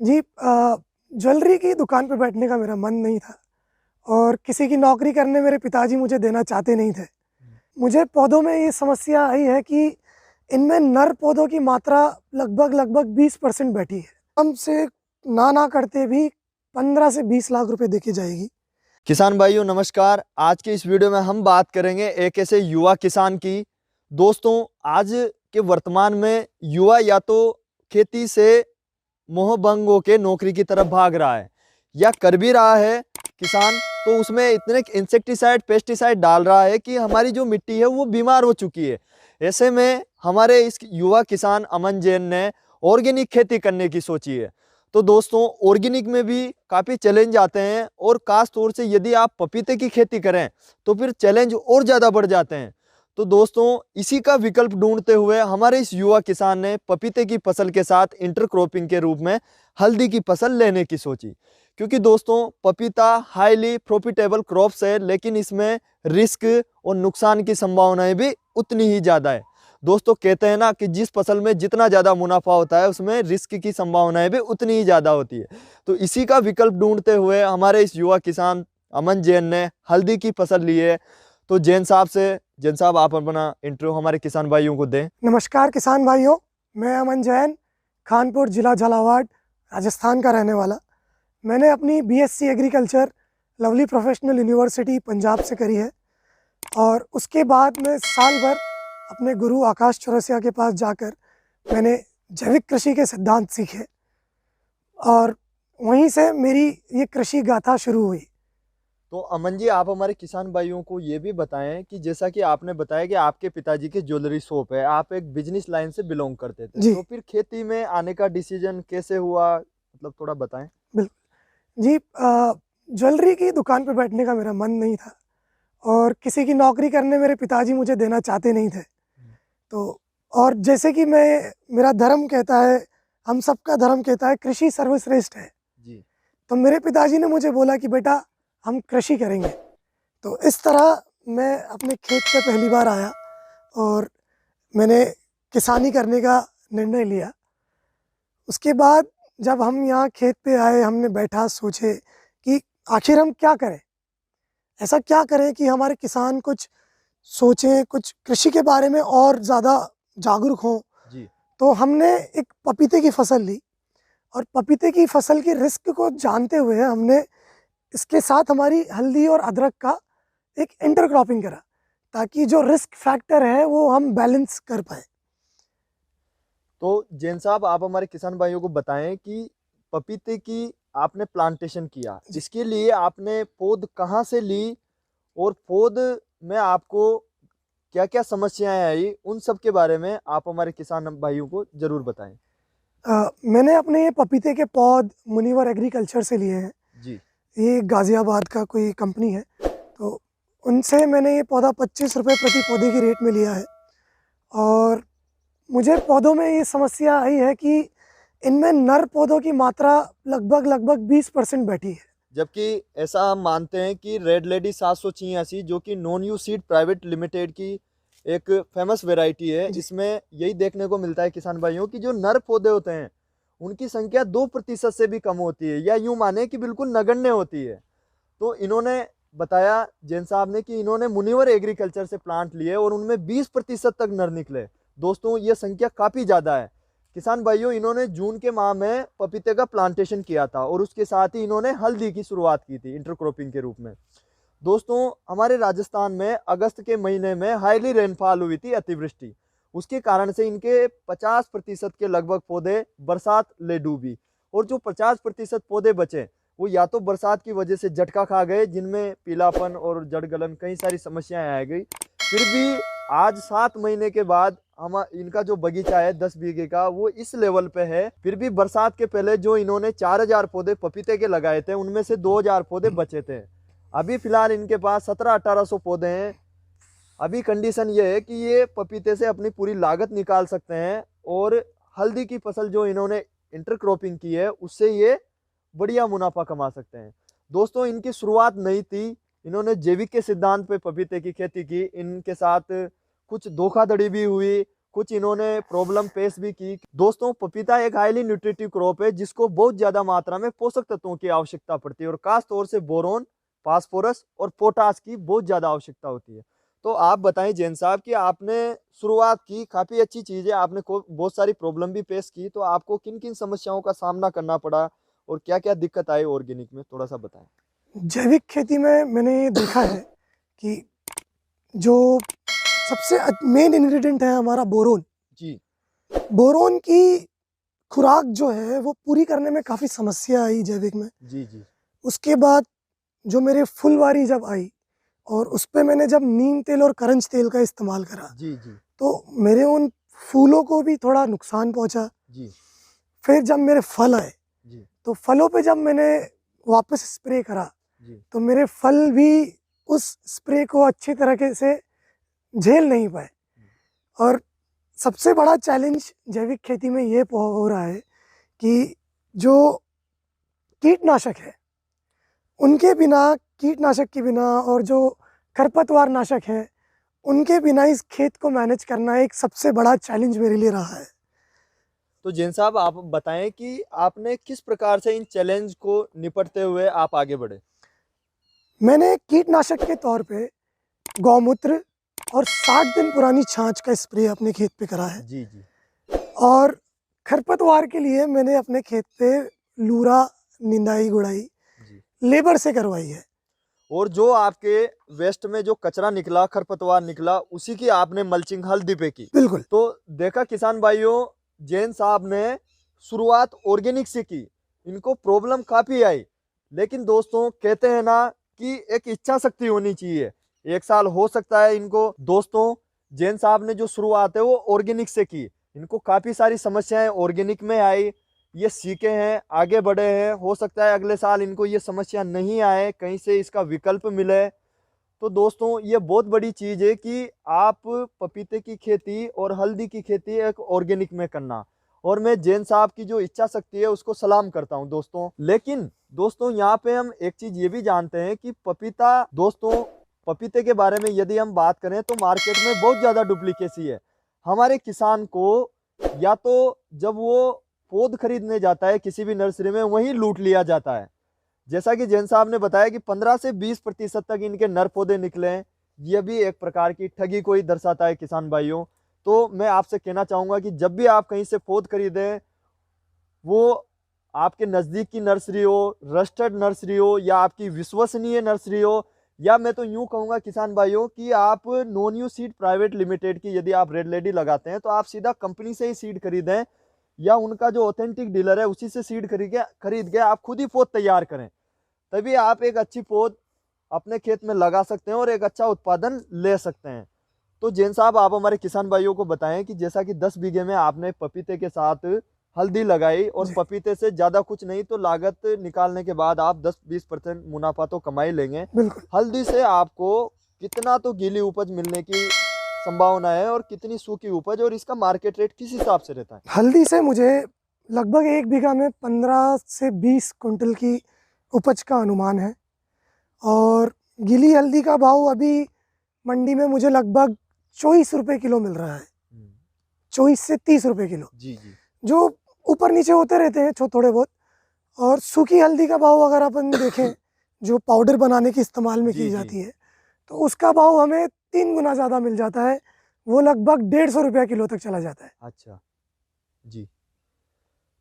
जी, jewellery की दुकान पे बैठने का मेरा मन नहीं था और किसी की नौकरी करने मेरे पिताजी मुझे देना चाहते नहीं थे। मुझे पौधों में ये समस्या आई है कि इनमें नर पौधों की मात्रा लगभग 20% बैठी है। कम से ना करते भी 15 से 20 लाख रुपए देखी जाएगी। किसान भाइयों नमस्कार। आज के इस वीडियो में हम बात करेंगे एक ऐसे युवा किसान की। दोस्तों, आज के वर्तमान में युवा या तो खेती से मोहभंग होकर नौकरी की तरफ भाग रहा है या कर भी रहा है किसान, तो उसमें इतने इंसेक्टिसाइड पेस्टिसाइड डाल रहा है कि हमारी जो मिट्टी है वो बीमार हो चुकी है। ऐसे में हमारे इस युवा किसान अमन जैन ने ऑर्गेनिक खेती करने की सोची है। तो दोस्तों, ऑर्गेनिक में भी काफ़ी चैलेंज आते हैं और खास तौर से यदि आप पपीते की खेती करें तो फिर चैलेंज और ज़्यादा बढ़ जाते हैं। तो दोस्तों, इसी का विकल्प ढूंढते हुए हमारे इस युवा किसान ने पपीते की फसल के साथ इंटरक्रॉपिंग के रूप में हल्दी की फसल लेने की सोची। क्योंकि दोस्तों, पपीता हाईली प्रॉफिटेबल क्रॉप्स है, लेकिन इसमें रिस्क और नुकसान की संभावनाएं भी उतनी ही ज़्यादा है। दोस्तों, कहते हैं ना कि जिस फसल में जितना ज़्यादा मुनाफा होता है उसमें रिस्क की संभावनाएं भी उतनी ही ज़्यादा होती है। तो इसी का विकल्प ढूंढते हुए हमारे इस युवा किसान अमन जैन ने हल्दी की फसल ली है। तो जैन साहब आप अपना इंटरव्यू हमारे किसान भाइयों को दें। नमस्कार किसान भाइयों, मैं अमन जैन, खानपुर जिला झालावाड़, राजस्थान का रहने वाला। मैंने अपनी BSc agriculture lovely professional university Punjab से करी है और उसके बाद मैं साल भर अपने गुरु आकाश चौरसिया के पास जाकर मैंने जैविक कृषि के सिद्धांत सीखे और वहीं से मेरी ये कृषि गाथा शुरू हुई। तो अमन जी, आप हमारे किसान भाइयों को ये भी बताएं कि जैसा कि आपने बताया कि आपके पिताजी की ज्वेलरी शॉप है, आप एक बिजनेस लाइन से बिलोंग करते थे, जी तो फिर खेती में आने का डिसीजन कैसे हुआ, मतलब थोड़ा बताएं। बिल्कुल जी, ज्वेलरी की दुकान पे बैठने का मेरा मन नहीं था और किसी की नौकरी करने मेरे पिताजी मुझे देना चाहते नहीं थे। तो और जैसे कि मेरा धर्म कहता है, हम सबका धर्म कहता है कृषि सर्वश्रेष्ठ है जी। तो मेरे पिताजी ने मुझे बोला कि बेटा हम कृषि करेंगे। तो इस तरह मैं अपने खेत पे पहली बार आया और मैंने किसानी करने का निर्णय लिया। उसके बाद जब हम यहाँ खेत पे आए, हमने बैठा सोचे कि आखिर हम क्या करें, ऐसा क्या करें कि हमारे किसान कुछ सोचें, कुछ कृषि के बारे में और ज़्यादा जागरूक हों। जी। तो हमने एक पपीते की फसल ली और पपीते की फसल के रिस्क को जानते हुए हमने इसके साथ हमारी हल्दी और अदरक का एक इंटरक्रॉपिंग करा ताकि जो रिस्क फैक्टर है वो हम बैलेंस कर पाए। तो जैन साहब, आप हमारे किसान भाइयों को बताएं कि पपीते की आपने प्लांटेशन किया, इसके लिए आपने पौध कहाँ से ली और पौध में आपको क्या क्या समस्याएं आई, उन सब के बारे में आप हमारे किसान भाइयों को जरूर बताएं। मैंने अपने ये पपीते के पौध मुनिवर एग्रीकल्चर से लिए हैं। जी। ये गाज़ियाबाद का कोई कंपनी है, तो उनसे मैंने ये पौधा 25 रुपये प्रति पौधे की रेट में लिया है। और मुझे पौधों में ये समस्या आई है कि इनमें नर पौधों की मात्रा लगभग 20% बैठी है। जबकि ऐसा हम मानते हैं कि रेड लेडी 786 जो कि non you seed private limited की एक फेमस वैरायटी है, इसमें यही देखने को मिलता है किसान भाइयों की जो नर पौधे होते हैं उनकी संख्या 2% से भी कम होती है, या यूं माने कि बिल्कुल नगण्य होती है। तो इन्होंने बताया जैन साहब ने कि इन्होंने मुनिवर एग्रीकल्चर से प्लांट लिए और उनमें 20% तक नर निकले। दोस्तों, ये संख्या काफ़ी ज़्यादा है। किसान भाइयों, इन्होंने जून के माह में पपीते का प्लांटेशन किया था और उसके साथ ही इन्होंने हल्दी की शुरुआत की थी इंटरक्रॉपिंग के रूप में। दोस्तों, हमारे राजस्थान में अगस्त के महीने में हाईली रेनफॉल हुई थी, अतिवृष्टि। उसके कारण से इनके 50% के लगभग पौधे बरसात ले डूबी और जो 50% पौधे बचे वो या तो बरसात की वजह से झटका खा गए, जिनमें पीलापन और जड़ गलन कई सारी समस्याएं आ गई। फिर भी आज 7 महीने के बाद हम इनका जो बगीचा है 10 बीघे का, वो इस लेवल पे है। फिर भी बरसात के पहले जो इन्होंने 4000 पौधे पपीते के लगाए थे, उनमें से 2000 पौधे बचे थे। अभी फिलहाल इनके पास 1700-1800 पौधे हैं। अभी कंडीशन ये है कि ये पपीते से अपनी पूरी लागत निकाल सकते हैं और हल्दी की फसल जो इन्होंने इंटरक्रॉपिंग की है उससे ये बढ़िया मुनाफा कमा सकते हैं। दोस्तों, इनकी शुरुआत नहीं थी, इन्होंने जैविक के सिद्धांत पे पपीते की खेती की। इनके साथ कुछ धोखाधड़ी भी हुई, कुछ इन्होंने प्रॉब्लम फेस भी की। दोस्तों, पपीता एक हाईली न्यूट्रिटिव क्रॉप है जिसको बहुत ज्यादा मात्रा में पोषक तत्वों की आवश्यकता पड़ती है और खास तौर से बोरोन, फास्फोरस और पोटास की बहुत ज्यादा आवश्यकता होती है। तो आप बताएं जैन साहब कि आपने शुरुआत की, काफी अच्छी चीज है, आपने बहुत सारी प्रॉब्लम भी फेस की, तो आपको किन किन समस्याओं का सामना करना पड़ा और क्या क्या दिक्कत आई ऑर्गेनिक में, थोड़ा सा बताएं। जैविक खेती में मैंने ये देखा है कि जो सबसे मेन इंग्रेडिएंट है हमारा बोरोन। जी बोरोन की खुराक जो है वो पूरी करने में काफ़ी समस्या आई जैविक में। जी जी उसके बाद जो मेरे फुलवारी जब आई और उस पे मैंने जब नीम तेल और करंज तेल का इस्तेमाल करा जी जी तो मेरे उन फूलों को भी थोड़ा नुकसान पहुंचा। जी फिर जब मेरे फल आए जी तो फलों पे जब मैंने वापस स्प्रे करा जी तो मेरे फल भी उस स्प्रे को अच्छी तरीके से झेल नहीं पाए। और सबसे बड़ा चैलेंज जैविक खेती में ये हो रहा है कि जो कीटनाशक है उनके बिना, कीटनाशक के बिना और जो खरपतवार नाशक है उनके बिना इस खेत को मैनेज करना एक सबसे बड़ा चैलेंज मेरे लिए रहा है। तो जैन साहब, आप बताएं कि आपने किस प्रकार से इन चैलेंज को निपटते हुए आप आगे बढ़े। मैंने कीटनाशक के तौर पे गौमूत्र और 60 दिन पुरानी छाछ का स्प्रे अपने खेत पे करा है। जी जी और खरपतवार के लिए मैंने अपने खेत पे लूरा, निंदाई गुड़ाई जी। लेबर से करवाई है। और जो आपके वेस्ट में जो कचरा निकला, खरपतवार निकला, उसी की आपने मल्चिंग हल्दी पे की। बिल्कुल। तो देखा किसान भाइयों, जैन साहब ने शुरुआत ऑर्गेनिक से की, इनको प्रॉब्लम काफी आई, लेकिन दोस्तों कहते हैं ना कि एक इच्छा शक्ति होनी चाहिए। एक साल हो सकता है इनको। दोस्तों, जैन साहब ने जो शुरुआत है वो ऑर्गेनिक से की, इनको काफी सारी समस्याएं ऑर्गेनिक में आई, ये सीखे हैं, आगे बढ़े हैं। हो सकता है अगले साल इनको ये समस्या नहीं आए, कहीं से इसका विकल्प मिले। तो दोस्तों, ये बहुत बड़ी चीज है कि आप पपीते की खेती और हल्दी की खेती एक ऑर्गेनिक में करना, और मैं जैन साहब की जो इच्छा शक्ति है उसको सलाम करता हूं दोस्तों। लेकिन दोस्तों, यहाँ पे हम एक चीज ये भी जानते हैं कि पपीता, दोस्तों पपीते के बारे में यदि हम बात करें तो मार्केट में बहुत ज्यादा डुप्लीकेसी है। हमारे किसान को या तो जब वो पौध खरीदने जाता है किसी भी नर्सरी में, वहीं लूट लिया जाता है। जैसा कि जैन साहब ने बताया कि 15 से 20% तक इनके नर पौधे निकले हैं। यह भी एक प्रकार की ठगी को ही दर्शाता है किसान भाइयों। तो मैं आपसे कहना चाहूंगा कि जब भी आप कहीं से पौध खरीदें, वो आपके नजदीक की नर्सरी हो, रजिस्टर्ड नर्सरी हो, या आपकी विश्वसनीय नर्सरी हो, या मैं तो यूं कहूंगा किसान भाइयों कि आप non you seed private limited की यदि आप रेड लेडी लगाते हैं तो आप सीधा कंपनी से ही सीड खरीदें, या उनका जो ऑथेंटिक डीलर है उसी से सीड खरीद के आप खुद ही पौध तैयार करें। तभी आप एक अच्छी पौध अपने खेत में लगा सकते हैं और एक अच्छा उत्पादन ले सकते हैं। तो जैन साहब, आप हमारे किसान भाइयों को बताएं कि जैसा कि 10 बीघे में आपने पपीते के साथ हल्दी लगाई, और जी। पपीते से ज्यादा कुछ नहीं तो लागत निकालने के बाद आप 10-20% मुनाफा तो कमा ही लेंगे। बिल्कुल। हल्दी से आपको कितना तो गीली उपज मिलने की संभावना है और कितनी सूखी उपज, और इसका मार्केट रेट किस हिसाब से रहता है? हल्दी से मुझे लगभग 1 बीघा में 15 से 20 कुंटल की उपज का अनुमान है। और गीली हल्दी का भाव अभी मंडी में मुझे लगभग 24 रुपये किलो मिल रहा है। 24 से 30 रुपये किलो, जी जी जो ऊपर नीचे होते रहते हैं थोड़े बहुत। और सूखी हल्दी का भाव अगर अपन देखें जो पाउडर बनाने के इस्तेमाल में जी की जी। जाती है, तो उसका भाव हमें 3 गुना ज़्यादा मिल जाता है। वो लगभग 150 रुपया किलो तक चला जाता है। अच्छा जी।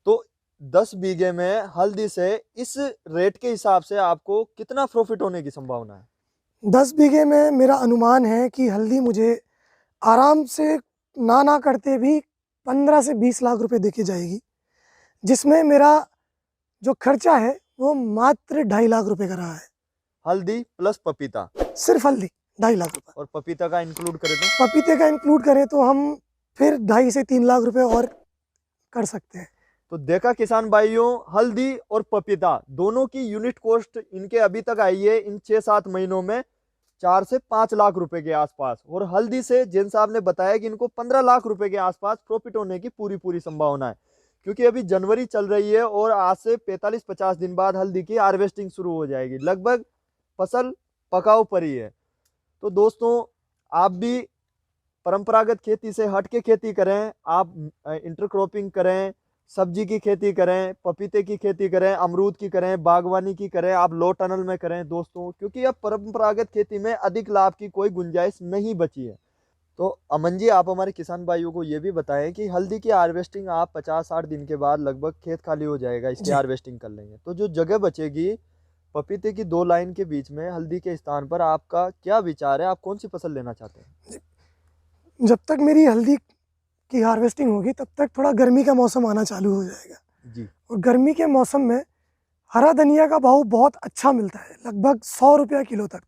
तो 10 बीघे में हल्दी से इस रेट के हिसाब से आपको कितना प्रॉफिट होने की संभावना है? 10 बीघे में मेरा अनुमान है कि हल्दी मुझे आराम से ना करते भी 15 से 20 लाख रुपए देके जाएगी, जिसमें मेरा जो खर्चा है वो मात्र 2.5 लाख रुपए का रहा है। हल्दी प्लस पपीता, सिर्फ हल्दी 2.5 लाख रुपए। और पपीता का इंक्लूड करें तो? पपीते का इंक्लूड करें तो हम फिर 2.5 से 3 लाख रुपए और कर सकते हैं। तो देखा किसान भाइयों, हल्दी और पपीता दोनों की यूनिट कॉस्ट इनके अभी तक आई है इन 6-7 महीनों में 4 से 5 लाख रुपए के आसपास, और हल्दी से जैन साहब ने बताया कि इनको 15 लाख रुपए के आसपास प्रॉफिट होने की पूरी संभावना है, क्योंकि अभी जनवरी चल रही है और आज से 45-50 दिन बाद हल्दी की हार्वेस्टिंग शुरू हो जाएगी। लगभग फसल पकाव पर ही है। तो दोस्तों, आप भी परंपरागत खेती से हट के खेती करें, आप इंटरक्रॉपिंग करें, सब्जी की खेती करें, पपीते की खेती करें, अमरूद की करें, बागवानी की करें, आप लो टनल में करें दोस्तों, क्योंकि अब परंपरागत खेती में अधिक लाभ की कोई गुंजाइश नहीं बची है। तो अमन जी, आप हमारे किसान भाइयों को ये भी बताएं कि हल्दी की हार्वेस्टिंग आप 50-60 दिन के बाद लगभग खेत खाली हो जाएगा, इसकी जी। हार्वेस्टिंग कर लेंगे, तो जो जगह बचेगी पपीते की 2 लाइन के बीच में हल्दी के स्थान पर आपका क्या विचार है? आप कौन सी फसल लेना चाहते हैं? जब तक मेरी हल्दी की हार्वेस्टिंग होगी तब तक थोड़ा गर्मी का मौसम आना चालू हो जाएगा, जी। और गर्मी के मौसम में हरा धनिया का भाव बहुत अच्छा मिलता है, लगभग 100 रुपया किलो तक।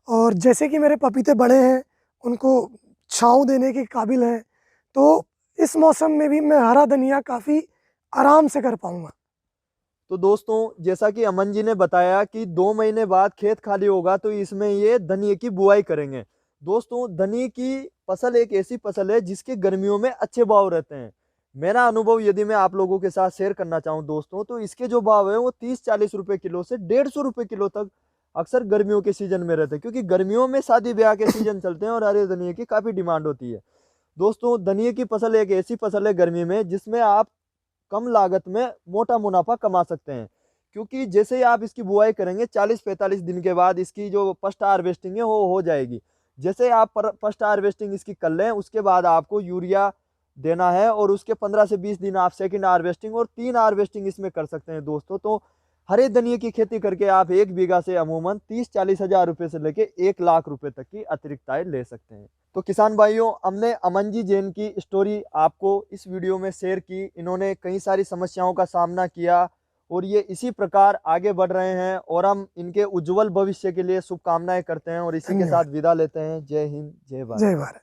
और जैसे कि मेरे पपीते बड़े हैं, उनको छाँव देने के काबिल हैं, तो इस मौसम में भी मैं हरा धनिया काफ़ी आराम से कर पाऊँगा। तो दोस्तों, जैसा कि अमन जी ने बताया कि 2 महीने बाद खेत खाली होगा तो इसमें ये धनिये की बुआई करेंगे। दोस्तों, धनिये की फसल एक ऐसी फसल है जिसके गर्मियों में अच्छे भाव रहते हैं। मेरा अनुभव यदि मैं आप लोगों के साथ शेयर करना चाहूँ दोस्तों, तो इसके जो भाव है वो 30-40 रुपए किलो से 150 रुपए किलो तक अक्सर गर्मियों के सीजन में रहते हैं, क्योंकि गर्मियों में शादी ब्याह के सीजन चलते हैं और हरे धनिये की काफी डिमांड होती है। दोस्तों, धनिये की फसल एक ऐसी फसल है गर्मी में जिसमें आप कम लागत में मोटा मुनाफा कमा सकते हैं, क्योंकि जैसे ही आप इसकी बुआई करेंगे 40-45 दिन के बाद इसकी जो फर्स्ट हार्वेस्टिंग है वो हो जाएगी। जैसे आप फर्स्ट हार्वेस्टिंग इसकी कर लें, उसके बाद आपको यूरिया देना है और उसके 15 से 20 दिन आप सेकंड हार्वेस्टिंग और 3 हार्वेस्टिंग इसमें कर सकते हैं दोस्तों। तो हरे धनिये की खेती करके आप 1 बीघा से अमूमन 30-40 हजार रुपए से लेके 1 लाख रुपए तक की अतिरिक्त आय ले सकते हैं। तो किसान भाइयों, हमने अमन जी जैन की स्टोरी आपको इस वीडियो में शेयर की। इन्होंने कई सारी समस्याओं का सामना किया और ये इसी प्रकार आगे बढ़ रहे हैं, और हम इनके उज्जवल भविष्य के लिए शुभकामनाएं करते हैं और इसी के साथ धन्यवाद। विदा लेते हैं। जय हिंद, जय भारत। जय भारत।